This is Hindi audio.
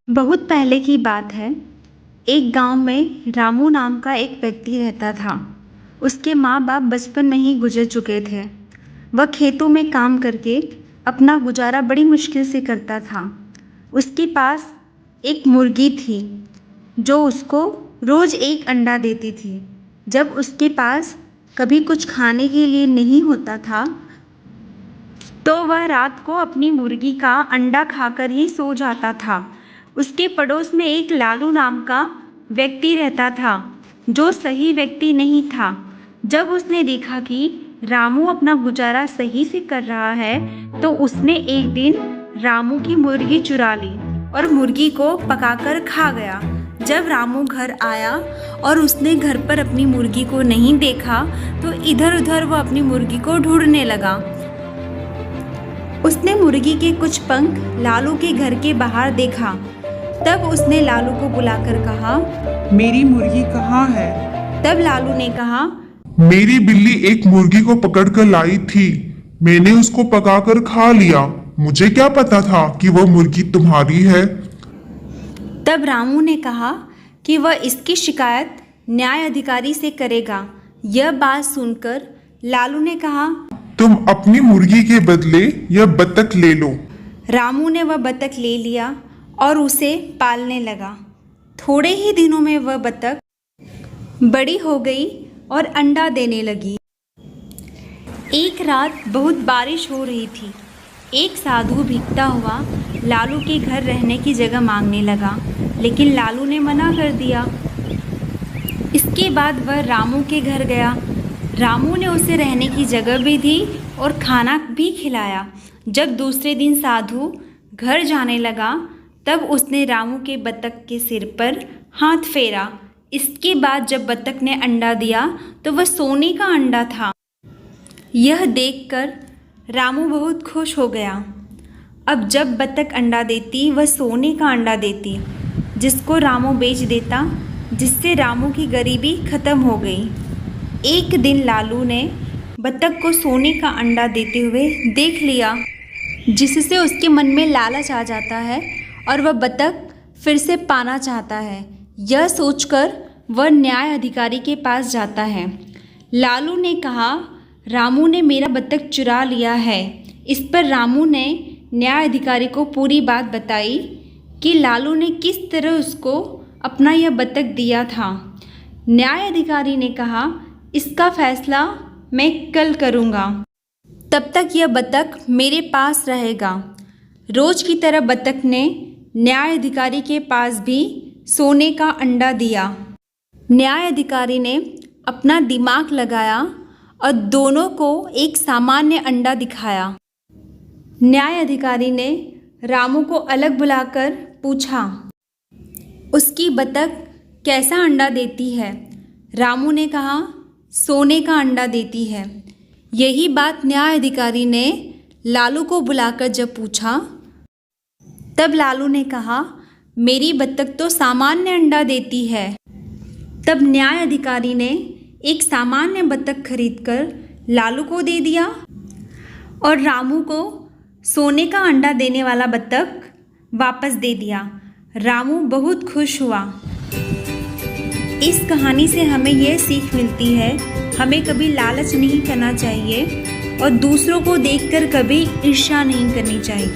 बहुत पहले की बात है। एक गांव में रामू नाम का एक व्यक्ति रहता था। उसके माँ बाप बचपन में ही गुजर चुके थे। वह खेतों में काम करके अपना गुजारा बड़ी मुश्किल से करता था। उसके पास एक मुर्गी थी जो उसको रोज़ एक अंडा देती थी। जब उसके पास कभी कुछ खाने के लिए नहीं होता था तो वह रात को अपनी मुर्गी का अंडा खाकर ही सो जाता था। उसके पड़ोस में एक लालू नाम का व्यक्ति रहता था जो सही व्यक्ति नहीं था। जब उसने देखा कि रामू अपना गुजारा सही से कर रहा है तो उसने एक दिन रामू की मुर्गी चुरा ली और मुर्गी को पकाकर खा गया। जब रामू घर आया और उसने घर पर अपनी मुर्गी को नहीं देखा तो इधर उधर वह अपनी मुर्गी को ढूंढने लगा। उसने मुर्गी के कुछ पंख लालू के घर के बाहर देखा। तब उसने लालू को बुलाकर कहा, मेरी मुर्गी कहाँ है? तब लालू ने कहा, मेरी बिल्ली एक मुर्गी को पकड़कर लाई थी। मैंने उसको पकाकर खा लिया। मुझे क्या पता था कि वह मुर्गी तुम्हारी है। तब रामू ने कहा कि वह इसकी शिकायत न्याय अधिकारी से करेगा। यह बात सुनकर लालू ने कहा, तुम अपनी मुर्गी के बदले यह बतख ले लो। रामू ने वह बतख ले लिया और उसे पालने लगा। थोड़े ही दिनों में वह बतख बड़ी हो गई और अंडा देने लगी। एक रात बहुत बारिश हो रही थी। एक साधु भीगता हुआ लालू के घर रहने की जगह मांगने लगा, लेकिन लालू ने मना कर दिया। इसके बाद वह रामू के घर गया। रामू ने उसे रहने की जगह भी दी और खाना भी खिलाया। जब दूसरे दिन साधु घर जाने लगा तब उसने रामू के बतख के सिर पर हाथ फेरा। इसके बाद जब बतख ने अंडा दिया तो वह सोने का अंडा था। यह देखकर रामू बहुत खुश हो गया। अब जब बतख अंडा देती वह सोने का अंडा देती, जिसको रामू बेच देता, जिससे रामू की गरीबी खत्म हो गई। एक दिन लालू ने बतख को सोने का अंडा देते हुए देख लिया, जिससे उसके मन में लालच आ जाता है और वह बतख फिर से पाना चाहता है। यह सोचकर वह न्याय अधिकारी के पास जाता है। लालू ने कहा, रामू ने मेरा बतख चुरा लिया है। इस पर रामू ने न्याय अधिकारी को पूरी बात बताई कि लालू ने किस तरह उसको अपना यह बतख दिया था। न्याय अधिकारी ने कहा, इसका फैसला मैं कल करूँगा। तब तक यह बतख मेरे पास रहेगा। रोज की तरह बतख ने न्याय अधिकारी के पास भी सोने का अंडा दिया। न्याय अधिकारी ने अपना दिमाग लगाया और दोनों को एक सामान्य अंडा दिखाया। न्याय अधिकारी ने रामू को अलग बुलाकर पूछा, उसकी बतख कैसा अंडा देती है? रामू ने कहा, सोने का अंडा देती है। यही बात न्याय अधिकारी ने लालू को बुलाकर जब पूछा तब लालू ने कहा, मेरी बतख तो सामान्य अंडा देती है। तब न्याय अधिकारी ने एक सामान्य बतख खरीदकर लालू को दे दिया और रामू को सोने का अंडा देने वाला बतख वापस दे दिया। रामू बहुत खुश हुआ। इस कहानी से हमें यह सीख मिलती है, हमें कभी लालच नहीं करना चाहिए और दूसरों को देखकर कभी ईर्ष्या नहीं करनी चाहिए।